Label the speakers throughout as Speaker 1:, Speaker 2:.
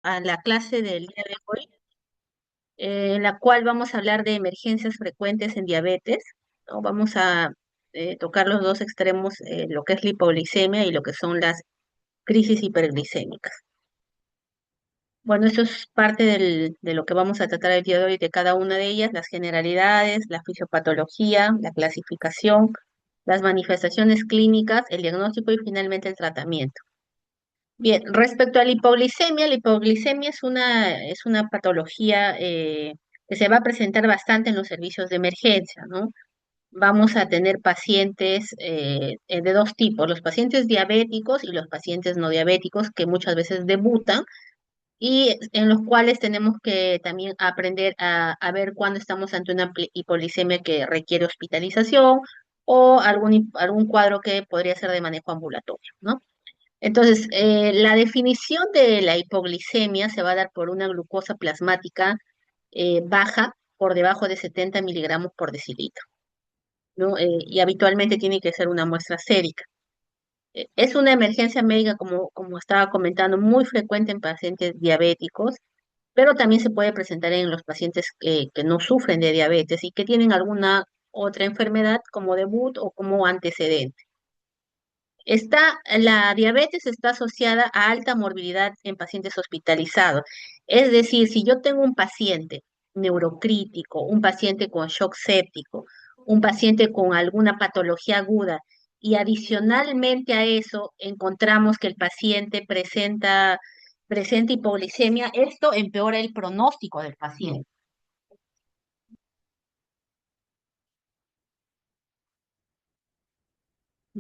Speaker 1: A la clase del día de hoy, en la cual vamos a hablar de emergencias frecuentes en diabetes, ¿no? Vamos a tocar los dos extremos, lo que es la hipoglicemia y lo que son las crisis hiperglicémicas. Bueno, eso es parte de lo que vamos a tratar el día de hoy de cada una de ellas, las generalidades, la fisiopatología, la clasificación, las manifestaciones clínicas, el diagnóstico y finalmente el tratamiento. Bien, respecto a la hipoglicemia es una patología que se va a presentar bastante en los servicios de emergencia, ¿no? Vamos a tener pacientes de dos tipos, los pacientes diabéticos y los pacientes no diabéticos que muchas veces debutan y en los cuales tenemos que también aprender a ver cuándo estamos ante una hipoglicemia que requiere hospitalización o algún cuadro que podría ser de manejo ambulatorio, ¿no? Entonces, la definición de la hipoglicemia se va a dar por una glucosa plasmática baja por debajo de 70 miligramos por decilitro, ¿no? Y habitualmente tiene que ser una muestra sérica. Es una emergencia médica, como estaba comentando, muy frecuente en pacientes diabéticos, pero también se puede presentar en los pacientes que no sufren de diabetes y que tienen alguna otra enfermedad como debut o como antecedente. La diabetes está asociada a alta morbilidad en pacientes hospitalizados. Es decir, si yo tengo un paciente neurocrítico, un paciente con shock séptico, un paciente con alguna patología aguda y adicionalmente a eso encontramos que el paciente presenta hipoglicemia, esto empeora el pronóstico del paciente.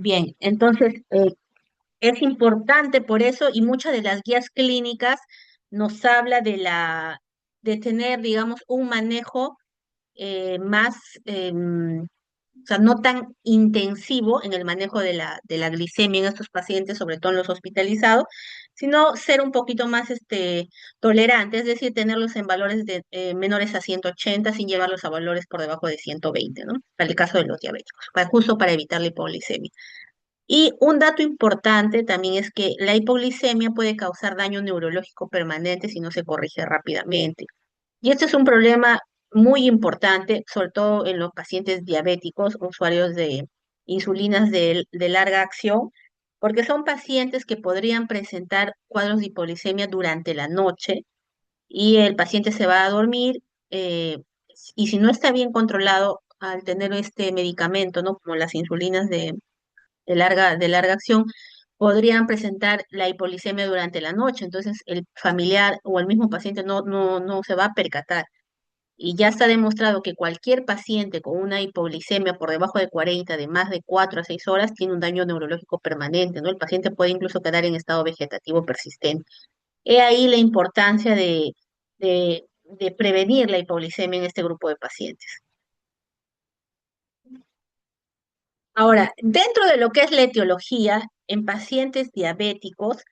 Speaker 1: Bien, entonces es importante por eso y muchas de las guías clínicas nos habla de tener, digamos, un manejo más, o sea, no tan intensivo en el manejo de la glicemia en estos pacientes, sobre todo en los hospitalizados, sino ser un poquito más tolerante, es decir, tenerlos en valores menores a 180 sin llevarlos a valores por debajo de 120, ¿no? Para el caso de los diabéticos, justo para evitar la hipoglicemia. Y un dato importante también es que la hipoglicemia puede causar daño neurológico permanente si no se corrige rápidamente. Y este es un problema muy importante, sobre todo en los pacientes diabéticos, usuarios de insulinas de larga acción, porque son pacientes que podrían presentar cuadros de hipoglicemia durante la noche y el paciente se va a dormir y si no está bien controlado al tener este medicamento, ¿no? Como las insulinas de larga acción, podrían presentar la hipoglicemia durante la noche. Entonces, el familiar o el mismo paciente no se va a percatar. Y ya está demostrado que cualquier paciente con una hipoglicemia por debajo de 40, de más de 4 a 6 horas, tiene un daño neurológico permanente, ¿no? El paciente puede incluso quedar en estado vegetativo persistente. He ahí la importancia de prevenir la hipoglicemia en este grupo de pacientes. Ahora, dentro de lo que es la etiología, en pacientes diabéticos,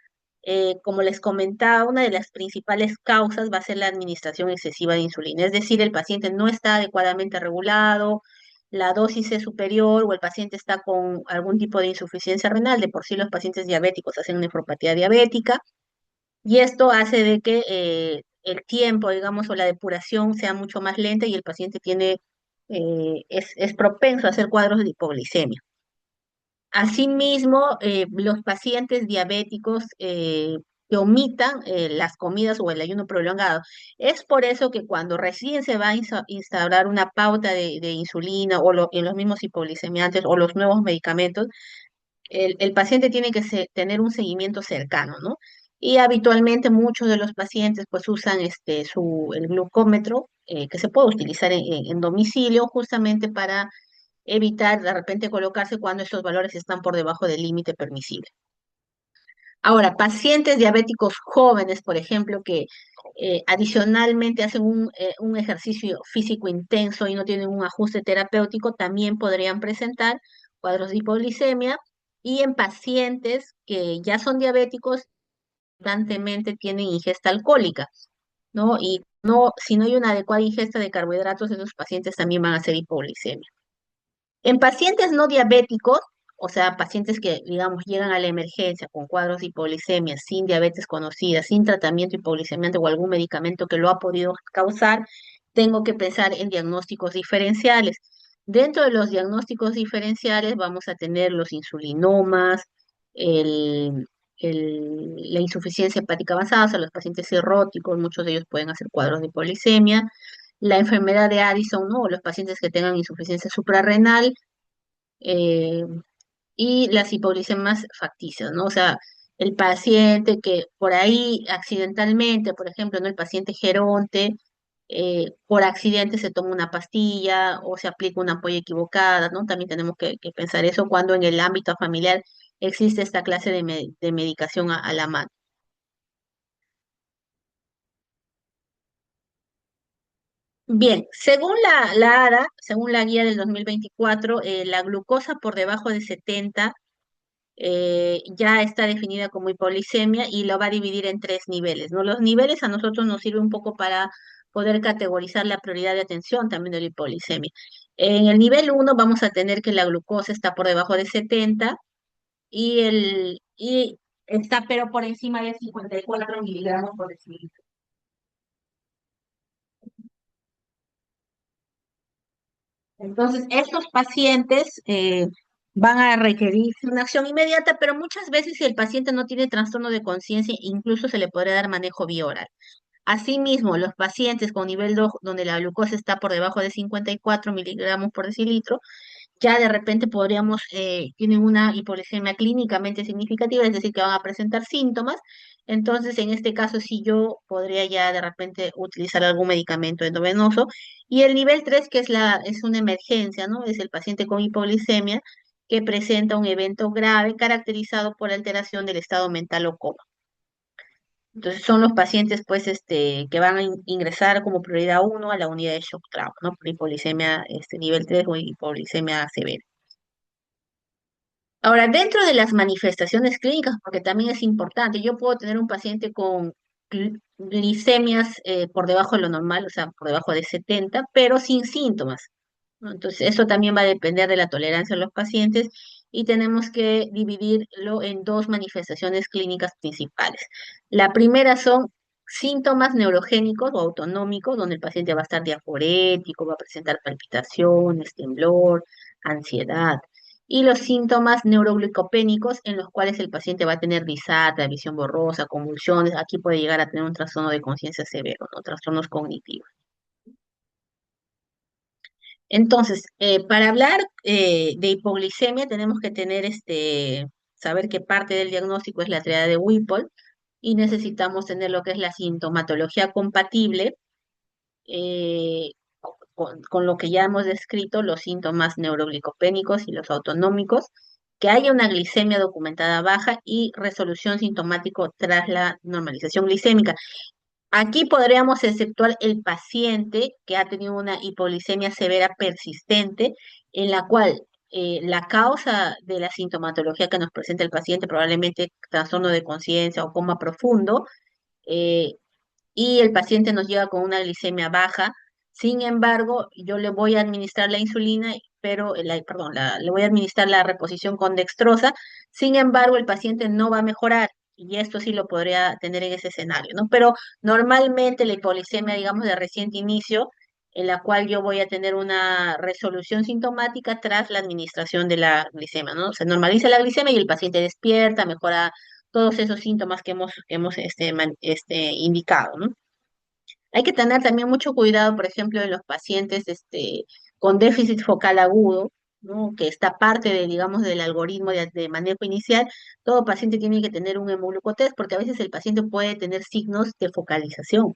Speaker 1: como les comentaba, una de las principales causas va a ser la administración excesiva de insulina, es decir, el paciente no está adecuadamente regulado, la dosis es superior o el paciente está con algún tipo de insuficiencia renal, de por sí los pacientes diabéticos hacen nefropatía diabética, y esto hace de que el tiempo, digamos, o la depuración sea mucho más lenta y el paciente es propenso a hacer cuadros de hipoglicemia. Asimismo, los pacientes diabéticos que omitan las comidas o el ayuno prolongado. Es por eso que cuando recién se va a instaurar una pauta de insulina o en los mismos hipoglicemiantes o los nuevos medicamentos, el paciente tiene que tener un seguimiento cercano, ¿no? Y habitualmente muchos de los pacientes pues usan el glucómetro que se puede utilizar en domicilio justamente para evitar de repente colocarse cuando estos valores están por debajo del límite permisible. Ahora, pacientes diabéticos jóvenes, por ejemplo, que adicionalmente hacen un ejercicio físico intenso y no tienen un ajuste terapéutico, también podrían presentar cuadros de hipoglicemia. Y en pacientes que ya son diabéticos, constantemente tienen ingesta alcohólica, ¿no? Y no, si no hay una adecuada ingesta de carbohidratos, esos pacientes también van a ser hipoglicemia. En pacientes no diabéticos, o sea, pacientes que, digamos, llegan a la emergencia con cuadros de hipoglicemia, sin diabetes conocida, sin tratamiento hipoglicemiante o algún medicamento que lo ha podido causar, tengo que pensar en diagnósticos diferenciales. Dentro de los diagnósticos diferenciales vamos a tener los insulinomas, el, la insuficiencia hepática avanzada, o sea, los pacientes cirróticos, muchos de ellos pueden hacer cuadros de hipoglicemia, la enfermedad de Addison, ¿no? O los pacientes que tengan insuficiencia suprarrenal, eh, y las hipoglicemias facticias, ¿no? O sea, el paciente que por ahí accidentalmente, por ejemplo, ¿no? El paciente geronte, por accidente se toma una pastilla o se aplica una ampolla equivocada, ¿no? También tenemos que pensar eso cuando en el ámbito familiar existe esta clase de medicación a la mano. Bien, según la ADA, según la guía del 2024, la glucosa por debajo de 70 ya está definida como hipoglicemia y lo va a dividir en tres niveles, ¿no? Los niveles a nosotros nos sirven un poco para poder categorizar la prioridad de atención también de la hipoglicemia. En el nivel uno vamos a tener que la glucosa está por debajo de 70 y está pero por encima de 54 miligramos por decilitro. Entonces, estos pacientes van a requerir una acción inmediata, pero muchas veces si el paciente no tiene trastorno de conciencia, incluso se le podría dar manejo bioral. Asimismo, los pacientes con nivel 2, donde la glucosa está por debajo de 54 miligramos por decilitro, ya de repente podríamos, tienen una hipoglicemia clínicamente significativa, es decir, que van a presentar síntomas. Entonces, en este caso, sí yo podría ya de repente utilizar algún medicamento endovenoso. Y el nivel 3 que es una emergencia, ¿no? Es el paciente con hipoglicemia que presenta un evento grave caracterizado por alteración del estado mental o coma. Entonces son los pacientes pues que van a ingresar como prioridad uno a la unidad de shock trauma, ¿no? Por hipoglicemia nivel 3 o hipoglicemia severa. Ahora, dentro de las manifestaciones clínicas, porque también es importante, yo puedo tener un paciente con glicemias por debajo de lo normal, o sea, por debajo de 70, pero sin síntomas, ¿no? Entonces, eso también va a depender de la tolerancia de los pacientes y tenemos que dividirlo en dos manifestaciones clínicas principales. La primera son síntomas neurogénicos o autonómicos, donde el paciente va a estar diaforético, va a presentar palpitaciones, temblor, ansiedad. Y los síntomas neuroglicopénicos, en los cuales el paciente va a tener disartria, visión borrosa, convulsiones. Aquí puede llegar a tener un trastorno de conciencia severo, ¿no? Trastornos cognitivos. Entonces, para hablar de hipoglicemia tenemos que tener saber que parte del diagnóstico es la triada de Whipple y necesitamos tener lo que es la sintomatología compatible eh, con lo que ya hemos descrito, los síntomas neuroglicopénicos y los autonómicos, que haya una glicemia documentada baja y resolución sintomático tras la normalización glicémica. Aquí podríamos exceptuar el paciente que ha tenido una hipoglicemia severa persistente, en la cual la causa de la sintomatología que nos presenta el paciente, probablemente trastorno de conciencia o coma profundo, eh, y el paciente nos llega con una glicemia baja. Sin embargo, yo le voy a administrar la insulina, pero, perdón, le voy a administrar la reposición con dextrosa. Sin embargo, el paciente no va a mejorar. Y esto sí lo podría tener en ese escenario, ¿no? Pero normalmente la hipoglicemia, digamos, de reciente inicio, en la cual yo voy a tener una resolución sintomática tras la administración de la glicemia, ¿no? Se normaliza la glicemia y el paciente despierta, mejora todos esos síntomas que hemos indicado, ¿no? Hay que tener también mucho cuidado, por ejemplo, en los pacientes con déficit focal agudo, ¿no? Que está parte de, digamos, del algoritmo de manejo inicial. Todo paciente tiene que tener un hemoglucotest porque a veces el paciente puede tener signos de focalización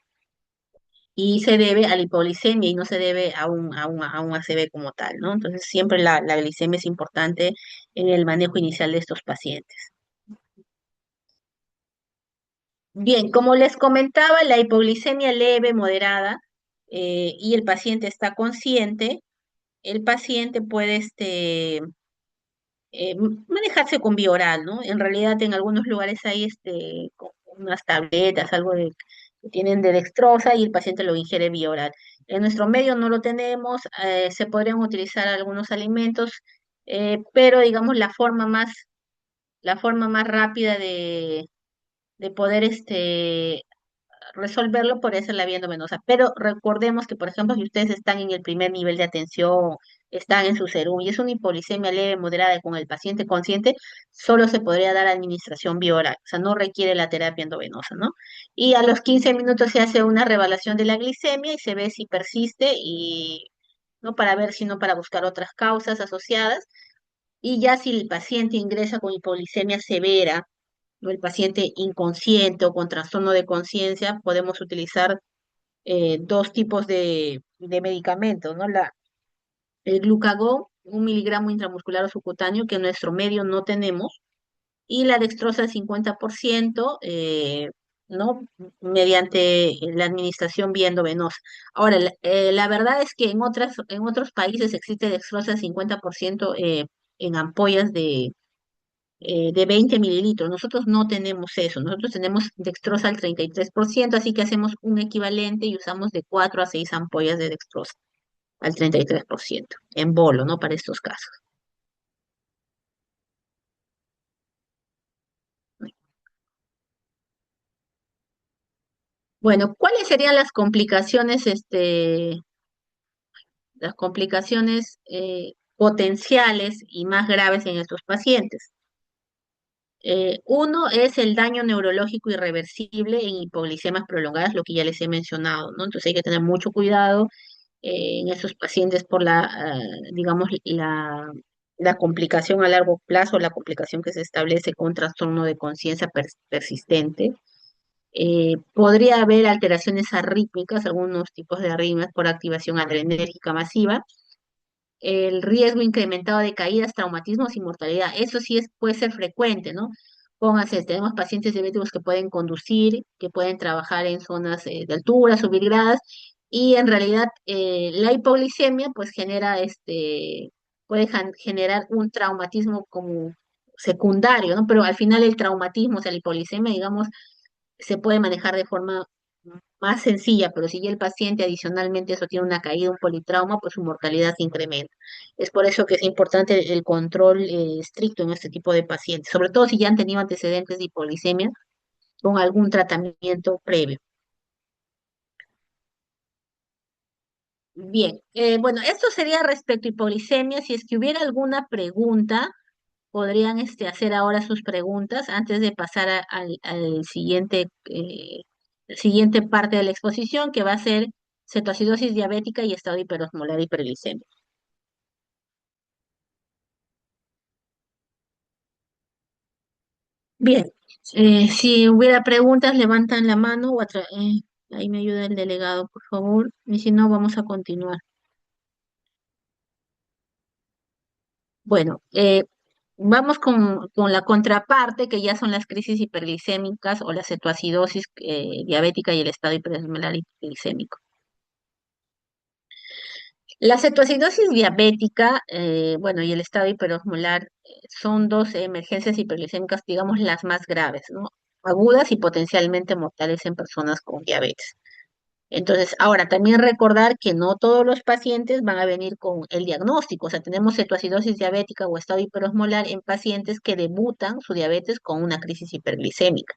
Speaker 1: y se debe a la hipoglicemia y no se debe a un ACV como tal, ¿no? Entonces siempre la glicemia es importante en el manejo inicial de estos pacientes. Bien, como les comentaba, la hipoglicemia leve, moderada, y el paciente está consciente, el paciente puede manejarse con vía oral, ¿no? En realidad en algunos lugares hay con unas tabletas, que tienen de dextrosa y el paciente lo ingiere vía oral. En nuestro medio no lo tenemos, se podrían utilizar algunos alimentos pero digamos la forma más rápida de poder resolverlo por eso la vía endovenosa. Pero recordemos que, por ejemplo, si ustedes están en el primer nivel de atención, están en su serum y es una hipoglicemia leve, moderada y con el paciente consciente, solo se podría dar administración vía oral, o sea, no requiere la terapia endovenosa, ¿no? Y a los 15 minutos se hace una revaluación de la glicemia y se ve si persiste y no para ver si no para buscar otras causas asociadas. Y ya si el paciente ingresa con hipoglicemia severa, o el paciente inconsciente o con trastorno de conciencia, podemos utilizar dos tipos de medicamentos, ¿no? El glucagón, 1 miligramo intramuscular o subcutáneo, que en nuestro medio no tenemos, y la dextrosa al 50%, ¿no? Mediante la administración vía endovenosa. Ahora, la verdad es que en otros países existe dextrosa al 50% en ampollas de 20 mililitros. Nosotros no tenemos eso, nosotros tenemos dextrosa al 33%, así que hacemos un equivalente y usamos de 4 a 6 ampollas de dextrosa al 33% en bolo, ¿no? Para estos casos. Bueno, ¿cuáles serían las complicaciones potenciales y más graves en estos pacientes? Uno es el daño neurológico irreversible en hipoglicemias prolongadas, lo que ya les he mencionado, ¿no? Entonces hay que tener mucho cuidado en esos pacientes por digamos, la complicación a largo plazo, la complicación que se establece con trastorno de conciencia persistente. Podría haber alteraciones arrítmicas, algunos tipos de arritmias por activación adrenérgica masiva, el riesgo incrementado de caídas, traumatismos y mortalidad. Eso sí puede ser frecuente, ¿no? Pónganse, tenemos pacientes diabéticos que pueden conducir, que pueden trabajar en zonas de altura, subir gradas, y en realidad la hipoglicemia pues puede generar un traumatismo como secundario, ¿no? Pero al final el traumatismo, o sea, la hipoglicemia, digamos, se puede manejar de forma más sencilla, pero si ya el paciente adicionalmente eso tiene una caída, un politrauma, pues su mortalidad se incrementa. Es por eso que es importante el control estricto en este tipo de pacientes, sobre todo si ya han tenido antecedentes de hipoglicemia con algún tratamiento previo. Bien, bueno, esto sería respecto a hipoglicemia. Si es que hubiera alguna pregunta, podrían hacer ahora sus preguntas antes de pasar al siguiente parte de la exposición, que va a ser cetoacidosis diabética y estado hiperosmolar hiperglicémico. Bien, si hubiera preguntas, levantan la mano ahí me ayuda el delegado, por favor, y si no, vamos a continuar. Bueno, vamos con la contraparte, que ya son las crisis hiperglicémicas o la cetoacidosis diabética y el estado hiperosmolar hiperglicémico. La cetoacidosis diabética, bueno, y el estado hiperosmolar son dos emergencias hiperglicémicas, digamos, las más graves, ¿no? Agudas y potencialmente mortales en personas con diabetes. Entonces, ahora también recordar que no todos los pacientes van a venir con el diagnóstico, o sea, tenemos cetoacidosis diabética o estado hiperosmolar en pacientes que debutan su diabetes con una crisis hiperglicémica.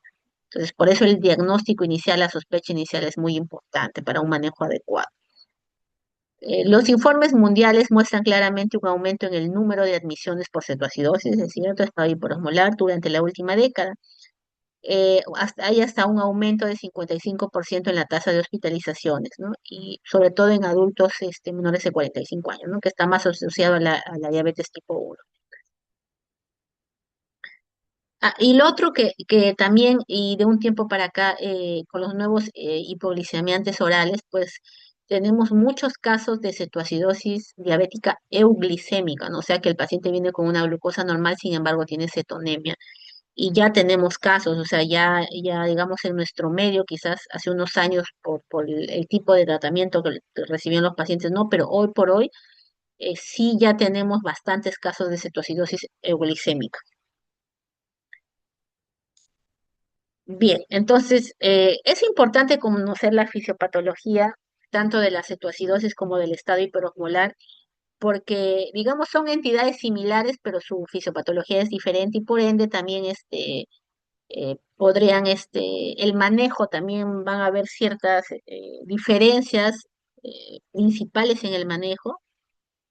Speaker 1: Entonces, por eso el diagnóstico inicial, la sospecha inicial es muy importante para un manejo adecuado. Los informes mundiales muestran claramente un aumento en el número de admisiones por cetoacidosis, es cierto, estado hiperosmolar durante la última década. Hay hasta un aumento de 55% en la tasa de hospitalizaciones, ¿no? Y sobre todo en adultos menores de 45 años, ¿no? Que está más asociado a la diabetes tipo 1. Ah, y lo otro que también, y de un tiempo para acá, con los nuevos hipoglicemiantes orales, pues tenemos muchos casos de cetoacidosis diabética euglicémica, ¿no? O sea que el paciente viene con una glucosa normal, sin embargo tiene cetonemia. Y ya tenemos casos, o sea, ya digamos en nuestro medio, quizás hace unos años por el tipo de tratamiento que recibían los pacientes, no, pero hoy por hoy sí ya tenemos bastantes casos de cetoacidosis euglicémica. Bien, entonces es importante conocer la fisiopatología tanto de la cetoacidosis como del estado hiperosmolar porque, digamos, son entidades similares, pero su fisiopatología es diferente y por ende también podrían, el manejo también van a haber ciertas diferencias principales en el manejo.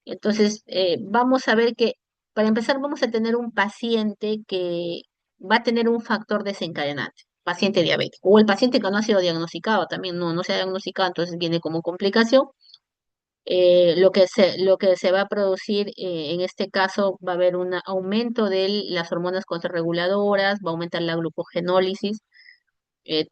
Speaker 1: Entonces, vamos a ver que, para empezar, vamos a tener un paciente que va a tener un factor desencadenante, paciente diabético, o el paciente que no ha sido diagnosticado también, no se ha diagnosticado, entonces viene como complicación. Lo que se va a producir en este caso va a haber un aumento de las hormonas contrarreguladoras, va a aumentar la glucogenólisis.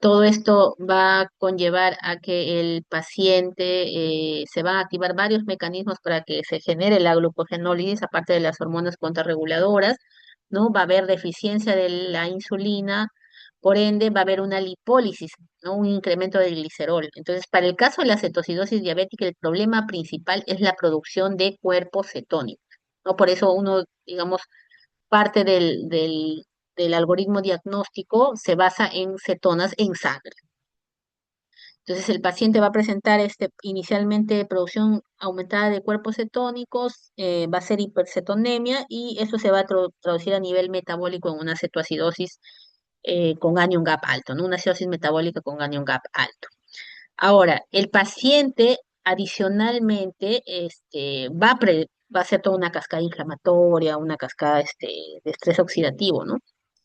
Speaker 1: Todo esto va a conllevar a que el paciente se van a activar varios mecanismos para que se genere la glucogenólisis, aparte de las hormonas contrarreguladoras, ¿no? Va a haber deficiencia de la insulina, por ende va a haber una lipólisis, ¿no? Un incremento del glicerol. Entonces, para el caso de la cetocidosis diabética, el problema principal es la producción de cuerpos cetónicos, ¿no? Por eso uno, digamos, parte del algoritmo diagnóstico se basa en cetonas en sangre. Entonces el paciente va a presentar inicialmente producción aumentada de cuerpos cetónicos, va a ser hipercetonemia y eso se va a traducir a nivel metabólico en una cetoacidosis con anion gap alto, ¿no? Una acidosis metabólica con anion gap alto. Ahora, el paciente adicionalmente va a hacer toda una cascada inflamatoria, una cascada de estrés oxidativo, ¿no?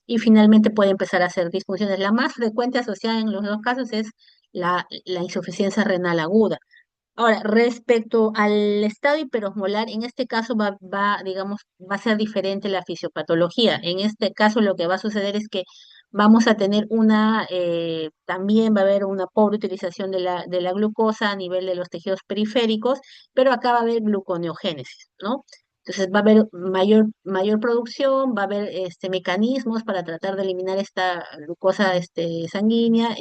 Speaker 1: Y finalmente puede empezar a hacer disfunciones. La más frecuente asociada en los dos casos es la insuficiencia renal aguda. Ahora, respecto al estado hiperosmolar, en este caso digamos, va a ser diferente la fisiopatología. En este caso lo que va a suceder es que vamos a tener también va a haber una pobre utilización de la glucosa a nivel de los tejidos periféricos, pero acá va a haber gluconeogénesis, ¿no? Entonces va a haber mayor producción, va a haber mecanismos para tratar de eliminar esta glucosa sanguínea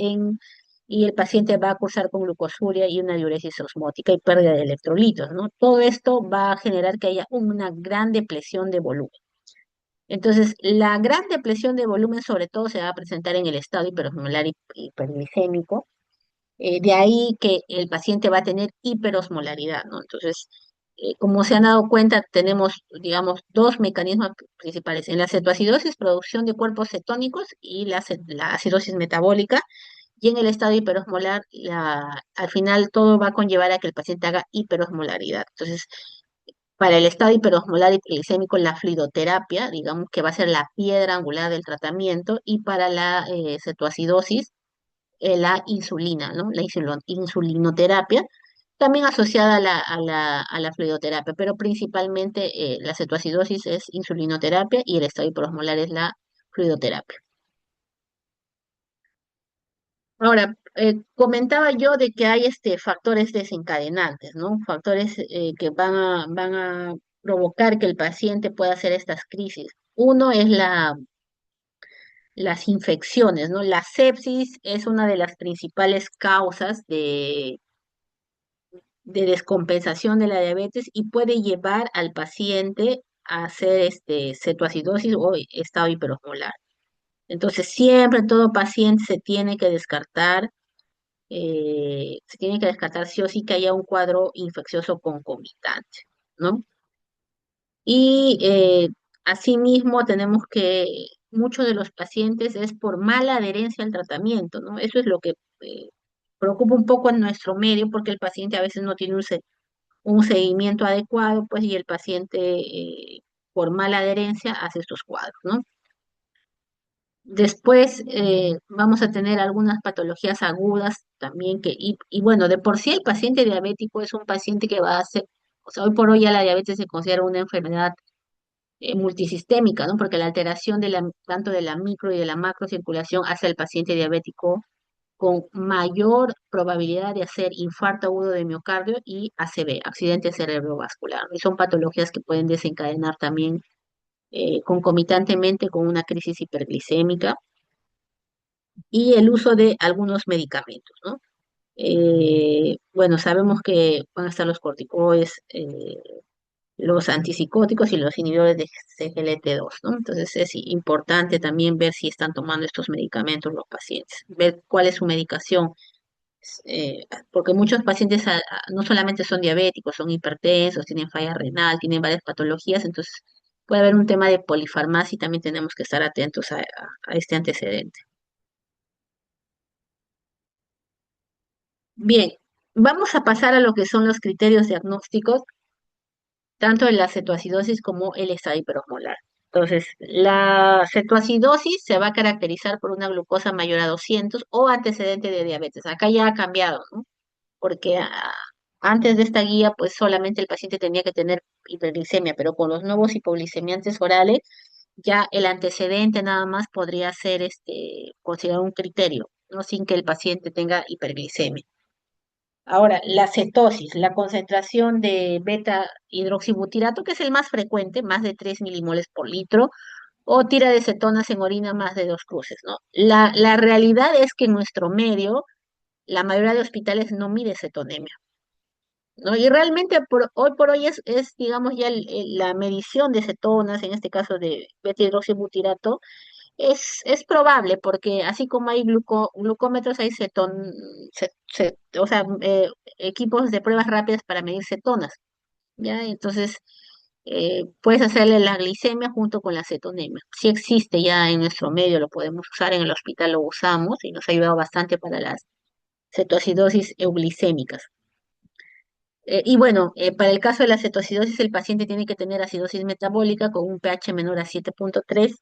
Speaker 1: y el paciente va a cursar con glucosuria y una diuresis osmótica y pérdida de electrolitos, ¿no? Todo esto va a generar que haya una gran depresión de volumen. Entonces, la gran depresión de volumen sobre todo se va a presentar en el estado hiperosmolar y hiperglicémico, de ahí que el paciente va a tener hiperosmolaridad, ¿no? Entonces, como se han dado cuenta, tenemos, digamos, dos mecanismos principales. En la cetoacidosis, producción de cuerpos cetónicos y la acidosis metabólica, y en el estado hiperosmolar, al final todo va a conllevar a que el paciente haga hiperosmolaridad. Entonces, para el estado hiperosmolar y glicémico, la fluidoterapia, digamos que va a ser la piedra angular del tratamiento, y para la cetoacidosis, la insulina, ¿no? La insulinoterapia, también asociada a la fluidoterapia, pero principalmente la cetoacidosis es insulinoterapia y el estado hiperosmolar es la fluidoterapia. Ahora, comentaba yo de que hay factores desencadenantes, ¿no? Factores que van a provocar que el paciente pueda hacer estas crisis. Uno es las infecciones, ¿no? La sepsis es una de las principales causas de descompensación de la diabetes y puede llevar al paciente a hacer cetoacidosis o estado hiperosmolar. Entonces, siempre todo paciente se tiene que descartar sí o sí que haya un cuadro infeccioso concomitante, ¿no? Y asimismo tenemos que muchos de los pacientes es por mala adherencia al tratamiento, ¿no? Eso es lo que preocupa un poco en nuestro medio porque el paciente a veces no tiene un seguimiento adecuado, pues, y el paciente por mala adherencia hace estos cuadros, ¿no? Después vamos a tener algunas patologías agudas también y bueno, de por sí el paciente diabético es un paciente que va a ser, o sea, hoy por hoy ya la diabetes se considera una enfermedad multisistémica, ¿no? Porque la alteración tanto de la micro y de la macrocirculación hace al paciente diabético con mayor probabilidad de hacer infarto agudo de miocardio y ACV, accidente cerebrovascular. Y son patologías que pueden desencadenar también concomitantemente con una crisis hiperglicémica y el uso de algunos medicamentos, ¿no? Bueno, sabemos que van a estar los corticoides, los antipsicóticos y los inhibidores de CGLT2, ¿no? Entonces es importante también ver si están tomando estos medicamentos los pacientes, ver cuál es su medicación, Porque muchos pacientes no solamente son diabéticos, son hipertensos, tienen falla renal, tienen varias patologías, entonces puede haber un tema de polifarmacia y también tenemos que estar atentos a este antecedente. Bien, vamos a pasar a lo que son los criterios diagnósticos, tanto en la cetoacidosis como el estado hiperosmolar. Entonces, la cetoacidosis se va a caracterizar por una glucosa mayor a 200 o antecedente de diabetes. Acá ya ha cambiado, ¿no? Porque antes de esta guía, pues solamente el paciente tenía que tener hiperglicemia, pero con los nuevos hipoglicemiantes orales, ya el antecedente nada más podría ser considerado un criterio, ¿no? Sin que el paciente tenga hiperglicemia. Ahora, la cetosis, la concentración de beta hidroxibutirato, que es el más frecuente, más de 3 milimoles por litro, o tira de cetonas en orina más de 2 cruces, ¿no? La realidad es que en nuestro medio, la mayoría de hospitales no mide cetonemia, ¿no? Y realmente hoy por hoy es digamos, ya la medición de cetonas, en este caso de beta-hidroxibutirato, es probable, porque así como hay glucómetros, hay o sea, equipos de pruebas rápidas para medir cetonas, ¿ya? Entonces, puedes hacerle la glicemia junto con la cetonemia. Si existe ya en nuestro medio, lo podemos usar, en el hospital lo usamos y nos ha ayudado bastante para las cetoacidosis euglicémicas. Y bueno, para el caso de la cetoacidosis, el paciente tiene que tener acidosis metabólica con un pH menor a 7,3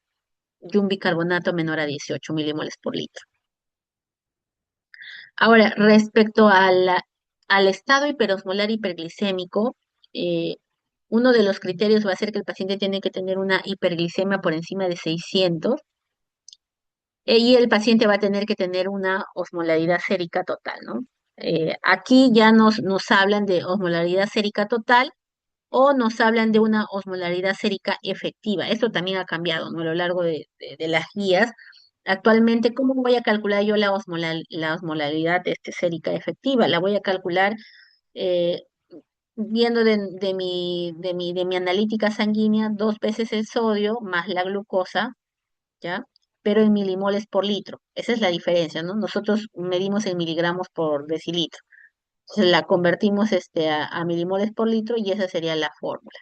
Speaker 1: y un bicarbonato menor a 18 milimoles por litro. Ahora, respecto al estado hiperosmolar hiperglicémico, eh, uno de los criterios va a ser que el paciente tiene que tener una hiperglicemia por encima de 600, y el paciente va a tener que tener una osmolaridad sérica total, ¿no? Aquí ya nos hablan de osmolaridad sérica total o nos hablan de una osmolaridad sérica efectiva. Esto también ha cambiado, ¿no? A lo largo de las guías. Actualmente, ¿cómo voy a calcular yo la osmolaridad sérica efectiva? La voy a calcular eh, viendo de mi analítica sanguínea 2 veces el sodio más la glucosa, ¿ya? Pero en milimoles por litro. Esa es la diferencia, ¿no? Nosotros medimos en miligramos por decilitro. Entonces la convertimos a milimoles por litro y esa sería la fórmula.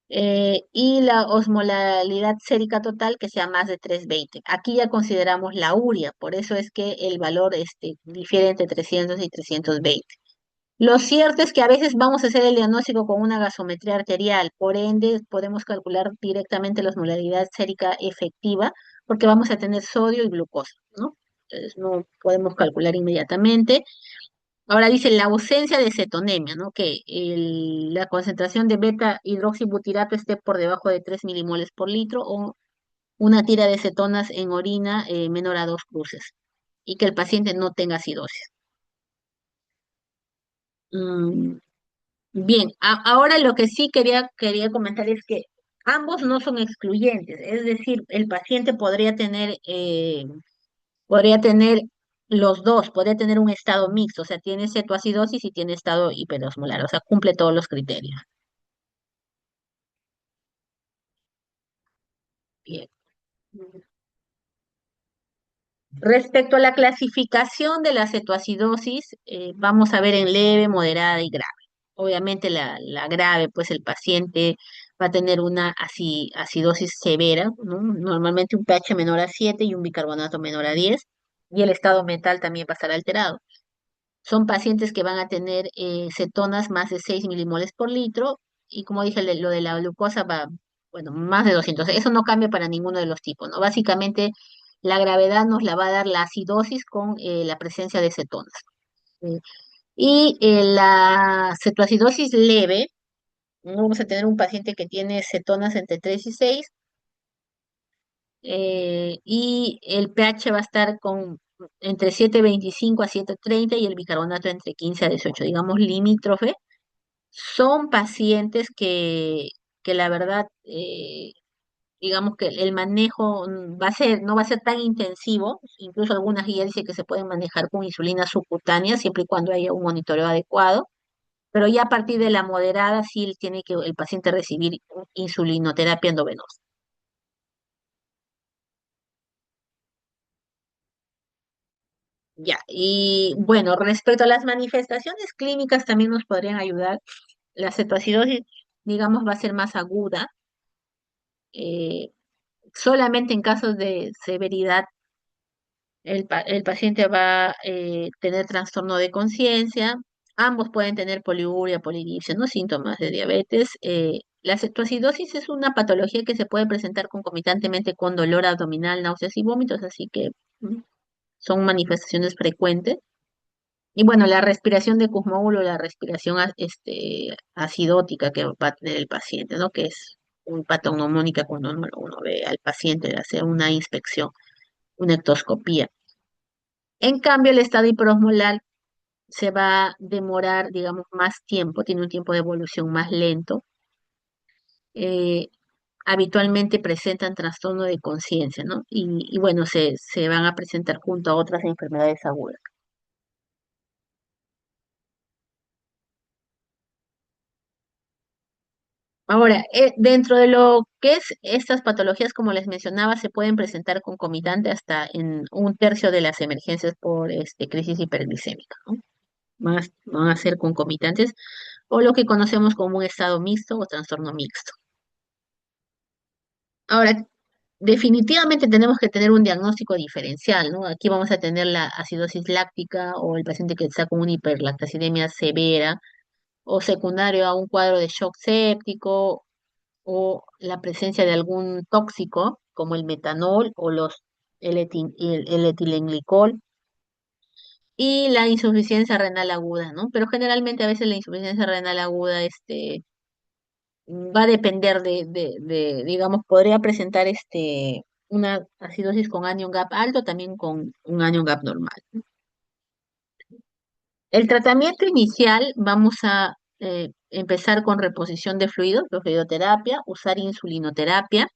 Speaker 1: Y la osmolaridad sérica total que sea más de 320. Aquí ya consideramos la urea, por eso es que el valor difiere entre 300 y 320. Lo cierto es que a veces vamos a hacer el diagnóstico con una gasometría arterial, por ende podemos calcular directamente la osmolaridad sérica efectiva porque vamos a tener sodio y glucosa, ¿no? Entonces no podemos calcular inmediatamente. Ahora dice la ausencia de cetonemia, ¿no? Que la concentración de beta hidroxibutirato esté por debajo de 3 milimoles por litro o una tira de cetonas en orina menor a 2 cruces y que el paciente no tenga acidosis. Mm, Bien, ahora lo que sí quería comentar es que ambos no son excluyentes, es decir, el paciente podría tener los dos, podría tener un estado mixto, o sea, tiene cetoacidosis y tiene estado hiperosmolar, o sea, cumple todos los criterios. Bien. Respecto a la clasificación de la cetoacidosis, vamos a ver en leve, moderada y grave. Obviamente la grave, pues el paciente va a tener una acidosis severa, ¿no? Normalmente un pH menor a 7 y un bicarbonato menor a 10, y el estado mental también va a estar alterado. Son pacientes que van a tener cetonas más de 6 milimoles por litro y como dije, lo de la glucosa va, bueno, más de 200. Eso no cambia para ninguno de los tipos, ¿no? Básicamente la gravedad nos la va a dar la acidosis con la presencia de cetonas. ¿Sí? Y la cetoacidosis leve, ¿no? Vamos a tener un paciente que tiene cetonas entre 3 y 6, y el pH va a estar entre 7,25 a 7,30 y el bicarbonato entre 15 a 18, digamos limítrofe. Son pacientes que la verdad, digamos que el manejo no va a ser tan intensivo, incluso algunas guías dicen que se pueden manejar con insulina subcutánea siempre y cuando haya un monitoreo adecuado, pero ya a partir de la moderada sí tiene que el paciente recibir insulinoterapia endovenosa. Ya, y bueno, respecto a las manifestaciones clínicas también nos podrían ayudar. La cetoacidosis, digamos, va a ser más aguda, eh, solamente en casos de severidad el paciente va a tener trastorno de conciencia. Ambos pueden tener poliuria, polidipsia, ¿no? Síntomas de diabetes. La cetoacidosis es una patología que se puede presentar concomitantemente con dolor abdominal, náuseas y vómitos, así que son manifestaciones frecuentes. Y bueno, la respiración de Kussmaul, la respiración acidótica que va a tener el paciente, ¿no? Que es un patognomónica cuando uno ve al paciente, hace una inspección, una ectoscopía. En cambio, el estado hiperosmolar se va a demorar, digamos, más tiempo, tiene un tiempo de evolución más lento. eh, Habitualmente presentan trastorno de conciencia, ¿no? Y bueno, se van a presentar junto a otras enfermedades agudas. Ahora, dentro de lo que es estas patologías, como les mencionaba, se pueden presentar concomitante hasta en un tercio de las emergencias por crisis hiperglicémica, ¿no? Van a ser concomitantes o lo que conocemos como un estado mixto o trastorno mixto. Ahora, definitivamente tenemos que tener un diagnóstico diferencial, ¿no? Aquí vamos a tener la acidosis láctica o el paciente que está con una hiperlactacidemia severa o secundario a un cuadro de shock séptico o la presencia de algún tóxico como el metanol o el etilenglicol y la insuficiencia renal aguda, ¿no? Pero generalmente a veces la insuficiencia renal aguda va a depender digamos, podría presentar una acidosis con anion gap alto, también con un anion gap normal. El tratamiento inicial vamos a empezar con reposición de fluidos, fluidoterapia, usar insulinoterapia,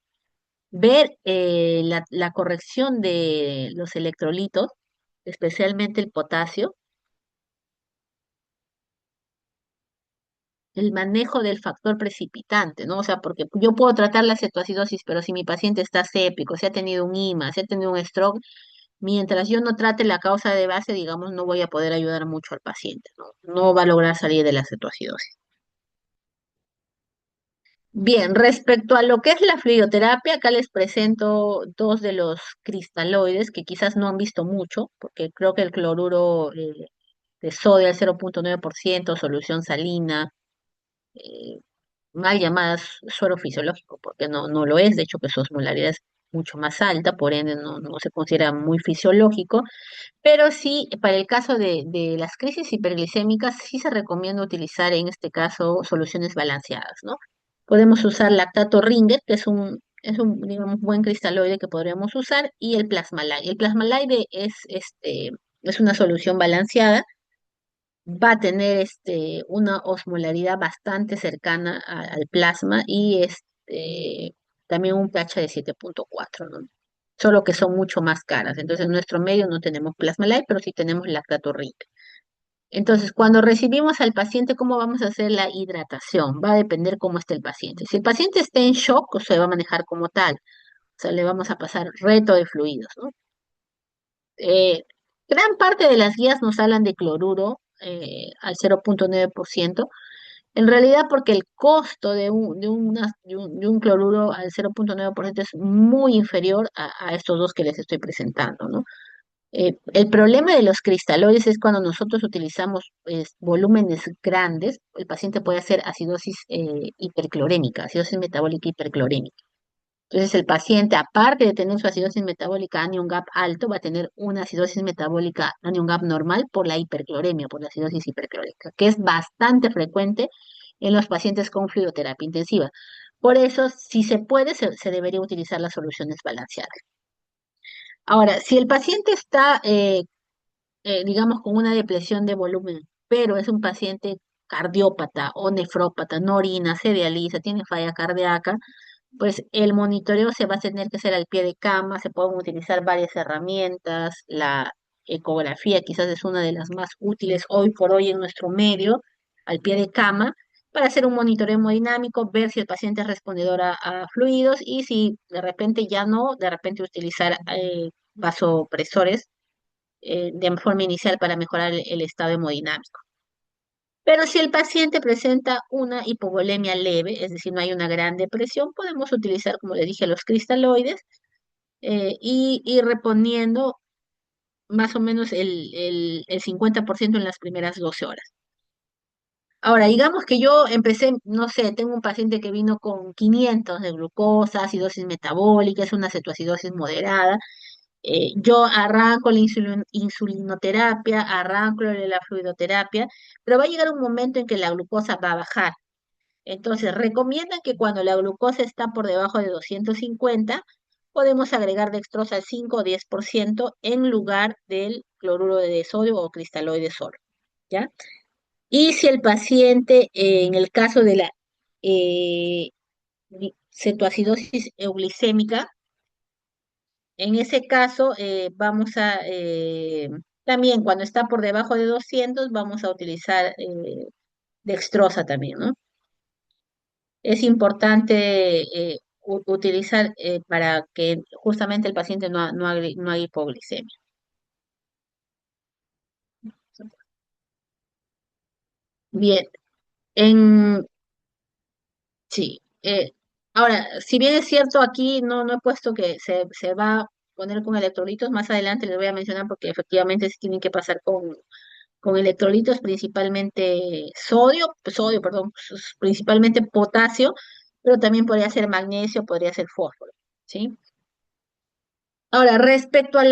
Speaker 1: ver la corrección de los electrolitos, especialmente el potasio, el manejo del factor precipitante, ¿no? O sea, porque yo puedo tratar la cetoacidosis, pero si mi paciente está séptico, si ha tenido un IMA, si ha tenido un stroke, mientras yo no trate la causa de base, digamos, no voy a poder ayudar mucho al paciente, ¿no? No va a lograr salir de la cetoacidosis. Bien, respecto a lo que es la fluidoterapia, acá les presento dos de los cristaloides que quizás no han visto mucho, porque creo que el cloruro de sodio al 0,9%, solución salina, eh, mal llamadas suero fisiológico, porque no lo es, de hecho que su osmolaridad es mucho más alta, por ende no se considera muy fisiológico, pero sí, para el caso de las crisis hiperglicémicas, sí se recomienda utilizar en este caso soluciones balanceadas, ¿no? Podemos usar lactato Ringer, que es un, digamos, buen cristaloide que podríamos usar, y el plasmalide. El plasmalide es una solución balanceada, va a tener una osmolaridad bastante cercana al plasma y también un pH de 7,4, ¿no? Solo que son mucho más caras. Entonces, en nuestro medio no tenemos Plasma Light, pero sí tenemos Lactatorrip. Entonces, cuando recibimos al paciente, ¿cómo vamos a hacer la hidratación? Va a depender cómo esté el paciente. Si el paciente está en shock, se va a manejar como tal. O sea, le vamos a pasar reto de fluidos, ¿no? Eh, Gran parte de las guías nos hablan de cloruro al 0,9%. En realidad, porque el costo de un cloruro al 0,9% es muy inferior a estos dos que les estoy presentando, ¿no? El problema de los cristaloides es cuando nosotros utilizamos volúmenes grandes, el paciente puede hacer acidosis hiperclorémica, acidosis metabólica hiperclorémica. Entonces, el paciente, aparte de tener su acidosis metabólica anion gap alto, va a tener una acidosis metabólica anion gap normal por la hipercloremia, por la acidosis hiperclórica, que es bastante frecuente en los pacientes con fluidoterapia intensiva. Por eso, si se puede, se debería utilizar las soluciones balanceadas. Ahora, si el paciente está, digamos, con una depresión de volumen, pero es un paciente cardiópata o nefrópata, no orina, se dializa, tiene falla cardíaca, pues el monitoreo se va a tener que hacer al pie de cama, se pueden utilizar varias herramientas, la ecografía quizás es una de las más útiles hoy por hoy en nuestro medio, al pie de cama, para hacer un monitoreo hemodinámico, ver si el paciente es respondedor a fluidos y si de repente ya no, de repente utilizar vasopresores de forma inicial para mejorar el estado hemodinámico. Pero si el paciente presenta una hipovolemia leve, es decir, no hay una gran depresión, podemos utilizar, como le dije, los cristaloides y ir reponiendo más o menos el 50% en las primeras 12 horas. Ahora, digamos que yo empecé, no sé, tengo un paciente que vino con 500 de glucosa, acidosis metabólica, es una cetoacidosis moderada. Yo arranco la insulinoterapia, arranco la fluidoterapia, pero va a llegar un momento en que la glucosa va a bajar. Entonces, recomiendan que cuando la glucosa está por debajo de 250, podemos agregar dextrosa al 5 o 10% en lugar del cloruro de sodio o cristaloide de sodio, ¿ya? Y si el paciente, en el caso de la cetoacidosis euglicémica, en ese caso vamos a, también cuando está por debajo de 200, vamos a utilizar dextrosa también, ¿no? Es importante utilizar para que justamente el paciente no haga hipoglicemia. Bien, en, sí. Ahora, si bien es cierto, aquí no he puesto que se va a poner con electrolitos, más adelante les voy a mencionar porque efectivamente se tienen que pasar con electrolitos, principalmente sodio, perdón, principalmente potasio, pero también podría ser magnesio, podría ser fósforo, ¿sí? Ahora, respecto a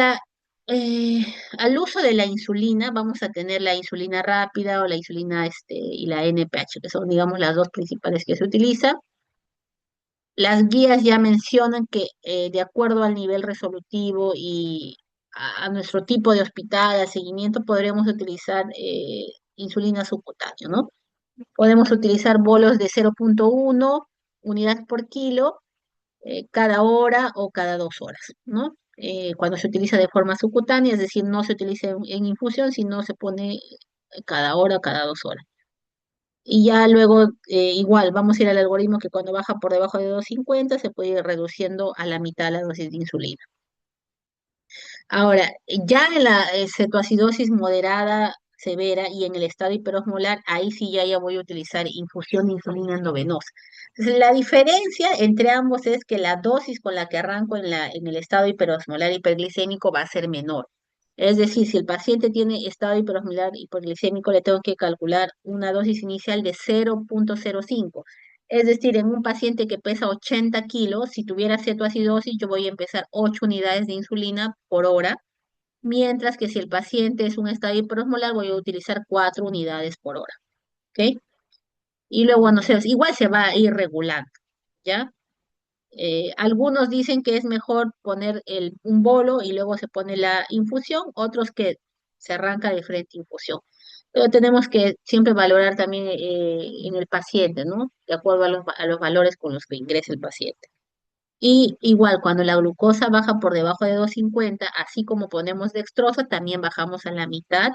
Speaker 1: eh, al uso de la insulina, vamos a tener la insulina rápida o la insulina y la NPH, que son, digamos, las dos principales que se utilizan. Las guías ya mencionan que de acuerdo al nivel resolutivo y a nuestro tipo de hospital, al seguimiento, podremos utilizar insulina subcutánea, ¿no? Podemos utilizar bolos de 0,1 unidad por kilo cada hora o cada 2 horas, ¿no? Cuando se utiliza de forma subcutánea, es decir, no se utiliza en infusión, sino se pone cada hora o cada 2 horas. Y ya luego, igual, vamos a ir al algoritmo que cuando baja por debajo de 250 se puede ir reduciendo a la mitad la dosis de insulina. Ahora, ya en la cetoacidosis moderada, severa y en el estado hiperosmolar, ahí sí ya voy a utilizar infusión de insulina endovenosa. Entonces, la diferencia entre ambos es que la dosis con la que arranco en el estado hiperosmolar hiperglicémico va a ser menor. Es decir, si el paciente tiene estado hiperosmolar hiperglicémico, le tengo que calcular una dosis inicial de 0,05. Es decir, en un paciente que pesa 80 kilos, si tuviera cetoacidosis, yo voy a empezar 8 unidades de insulina por hora, mientras que si el paciente es un estadio hiperosmolar, voy a utilizar 4 unidades por hora, ¿ok? Y luego, no sé, igual se va a ir regulando, ¿ya? Algunos dicen que es mejor poner un bolo y luego se pone la infusión, otros que se arranca de frente infusión. Pero tenemos que siempre valorar también en el paciente, ¿no? De acuerdo a los valores con los que ingresa el paciente. Y igual, cuando la glucosa baja por debajo de 250, así como ponemos dextrosa, también bajamos a la mitad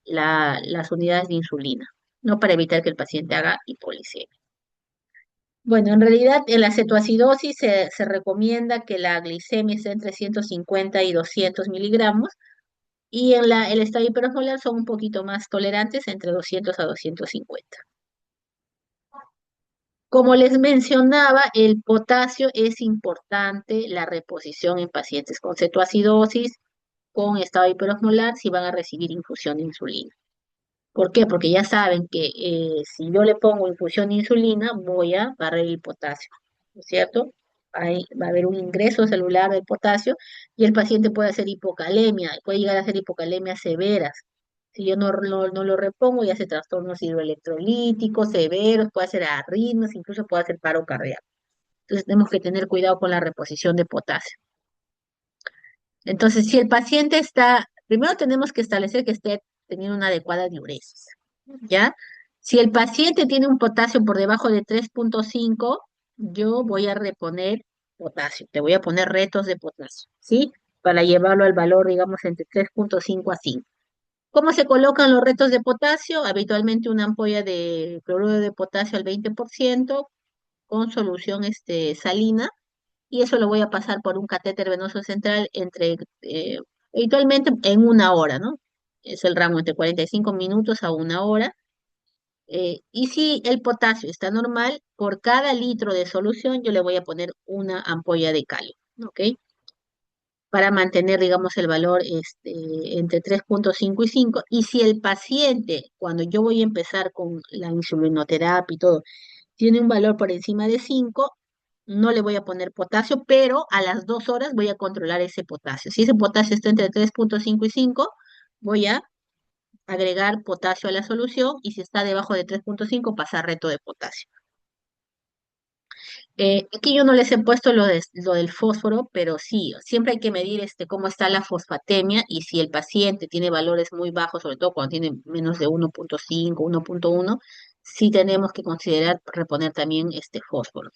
Speaker 1: las unidades de insulina, ¿no? Para evitar que el paciente haga hipoglicemia. Bueno, en realidad en la cetoacidosis se recomienda que la glicemia esté entre 150 y 200 miligramos y en el estado hiperosmolar son un poquito más tolerantes, entre 200 a 250. Como les mencionaba, el potasio es importante la reposición en pacientes con cetoacidosis, con estado hiperosmolar, si van a recibir infusión de insulina. ¿Por qué? Porque ya saben que si yo le pongo infusión de insulina, voy a barrer el potasio, ¿no es cierto? Ahí va a haber un ingreso celular del potasio y el paciente puede hacer hipocalemia, puede llegar a hacer hipocalemias severas. Si yo no lo repongo, ya hace trastornos hidroelectrolíticos severos, puede hacer arritmias, incluso puede hacer paro cardíaco. Entonces tenemos que tener cuidado con la reposición de potasio. Entonces, si el paciente está, primero tenemos que establecer que esté teniendo una adecuada diuresis, ¿ya? Si el paciente tiene un potasio por debajo de 3,5, yo voy a reponer potasio, te voy a poner retos de potasio, ¿sí? Para llevarlo al valor, digamos, entre 3,5 a 5. ¿Cómo se colocan los retos de potasio? Habitualmente una ampolla de cloruro de potasio al 20% con solución salina y eso lo voy a pasar por un catéter venoso central entre habitualmente en una hora, ¿no? Es el rango entre 45 minutos a una hora. Y si el potasio está normal, por cada litro de solución yo le voy a poner una ampolla de calio, ¿ok? Para mantener, digamos, el valor entre 3,5 y 5. Y si el paciente, cuando yo voy a empezar con la insulinoterapia y todo, tiene un valor por encima de 5, no le voy a poner potasio, pero a las 2 horas voy a controlar ese potasio. Si ese potasio está entre 3,5 y 5, voy a agregar potasio a la solución y si está debajo de 3,5, pasar reto de potasio. Aquí yo no les he puesto lo del fósforo, pero sí, siempre hay que medir cómo está la fosfatemia y si el paciente tiene valores muy bajos, sobre todo cuando tiene menos de 1,5, 1,1, sí tenemos que considerar reponer también este fósforo.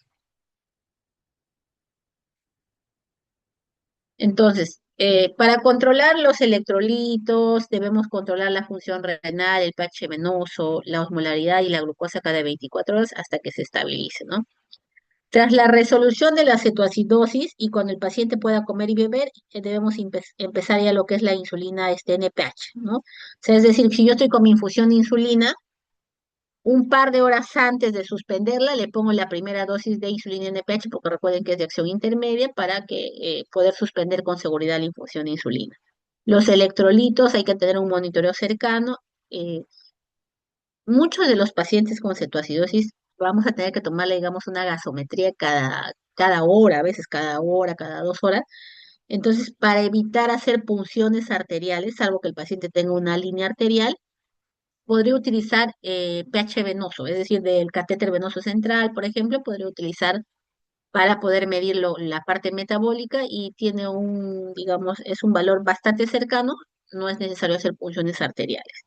Speaker 1: Entonces, para controlar los electrolitos, debemos controlar la función renal, el pH venoso, la osmolaridad y la glucosa cada 24 horas hasta que se estabilice, ¿no? Tras la resolución de la cetoacidosis y cuando el paciente pueda comer y beber, debemos empezar ya lo que es la insulina NPH, ¿no? O sea, es decir, si yo estoy con mi infusión de insulina, un par de horas antes de suspenderla, le pongo la primera dosis de insulina NPH, porque recuerden que es de acción intermedia, para que poder suspender con seguridad la infusión de insulina. Los electrolitos hay que tener un monitoreo cercano. eh, Muchos de los pacientes con cetoacidosis vamos a tener que tomarle, digamos, una gasometría cada hora, a veces cada hora, cada 2 horas. Entonces, para evitar hacer punciones arteriales, salvo que el paciente tenga una línea arterial, podría utilizar pH venoso, es decir, del catéter venoso central, por ejemplo, podría utilizar para poder medir la parte metabólica y tiene digamos, es un valor bastante cercano, no es necesario hacer punciones arteriales.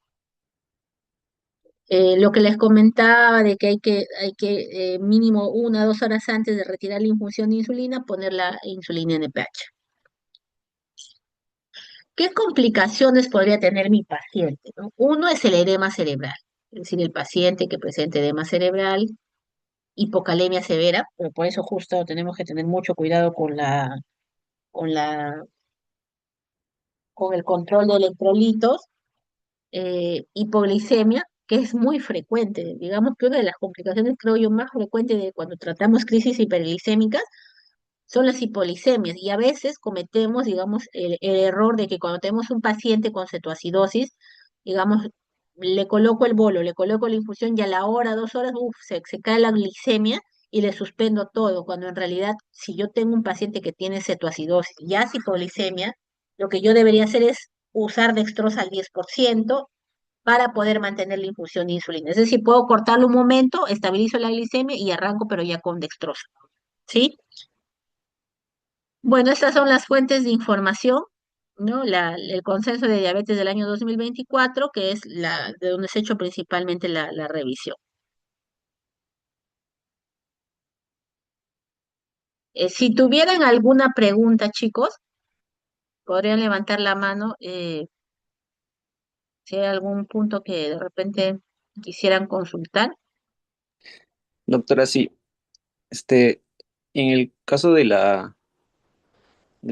Speaker 1: Lo que les comentaba de que hay que mínimo 1 o 2 horas antes de retirar la infusión de insulina, poner la insulina NPH. ¿Qué complicaciones podría tener mi paciente, no? Uno es el edema cerebral, es decir, el paciente que presente edema cerebral, hipocalemia severa, pero por eso justo tenemos que tener mucho cuidado con la, con el control de electrolitos, hipoglicemia, que es muy frecuente. Digamos que una de las complicaciones, creo yo, más frecuentes de cuando tratamos crisis hiperglicémicas son las hipoglicemias. Y a veces cometemos, digamos, el error de que cuando tenemos un paciente con cetoacidosis, digamos, le coloco el bolo, le coloco la infusión y a la hora, 2 horas, se cae la glicemia y le suspendo todo, cuando en realidad, si yo tengo un paciente que tiene cetoacidosis y hace hipoglicemia, lo que yo debería hacer es usar dextrosa al 10% para poder mantener la infusión de insulina. Es decir, puedo cortarlo un momento, estabilizo la glicemia y arranco, pero ya con dextrosa, ¿sí? Bueno, estas son las fuentes de información, ¿no? El consenso de diabetes del año 2024, que es de donde se ha hecho principalmente la revisión. Si tuvieran alguna pregunta, chicos, podrían levantar la mano, si hay algún punto que de repente quisieran consultar.
Speaker 2: Doctora, sí, este, en el caso de la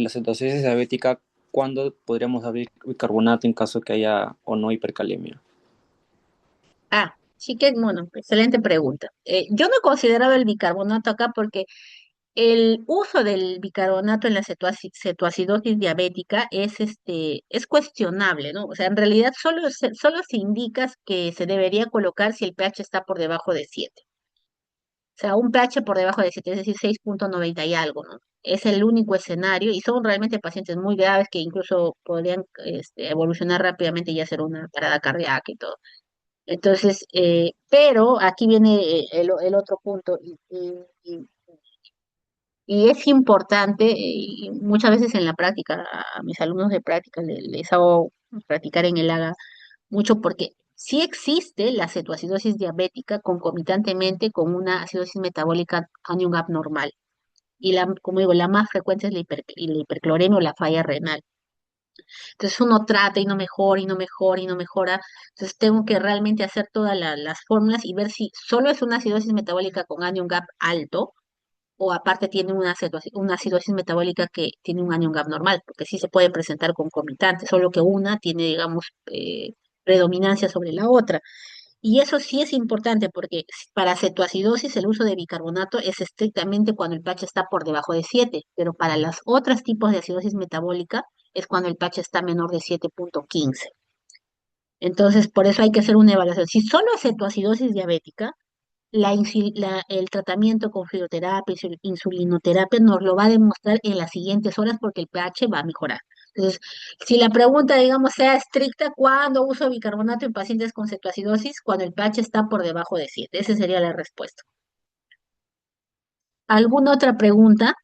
Speaker 2: cetosis diabética, ¿cuándo podríamos dar bicarbonato en caso que haya o no hipercalemia?
Speaker 1: Sí que, bueno, excelente pregunta. Yo no he considerado el bicarbonato acá porque el uso del bicarbonato en la cetoacidosis diabética es cuestionable, ¿no? O sea, en realidad solo se indica que se debería colocar si el pH está por debajo de 7. O sea, un pH por debajo de 7, es decir, 6,90 y algo, ¿no? Es el único escenario y son realmente pacientes muy graves que incluso podrían evolucionar rápidamente y hacer una parada cardíaca y todo. Entonces, pero aquí viene el otro punto y es importante, y muchas veces en la práctica, a mis alumnos de práctica les hago practicar en el AGA mucho porque sí existe la cetoacidosis diabética concomitantemente con una acidosis metabólica anion abnormal. Y como digo, la más frecuente es la hipercloremia o la falla renal. Entonces uno trata y no mejora y no mejora y no mejora. Entonces tengo que realmente hacer todas las fórmulas y ver si solo es una acidosis metabólica con anion gap alto o aparte tiene una acidosis metabólica que tiene un anión abnormal, porque sí se puede presentar concomitante, solo que una tiene, digamos, predominancia sobre la otra. Y eso sí es importante porque para cetoacidosis el uso de bicarbonato es estrictamente cuando el pH está por debajo de 7, pero para los otros tipos de acidosis metabólica es cuando el pH está menor de 7,15. Entonces, por eso hay que hacer una evaluación. Si solo es cetoacidosis diabética, el tratamiento con fibroterapia, insulinoterapia nos lo va a demostrar en las siguientes horas porque el pH va a mejorar. Entonces, si la pregunta, digamos, sea estricta, ¿cuándo uso bicarbonato en pacientes con cetoacidosis? Cuando el pH está por debajo de 7. Esa sería la respuesta. ¿Alguna otra pregunta?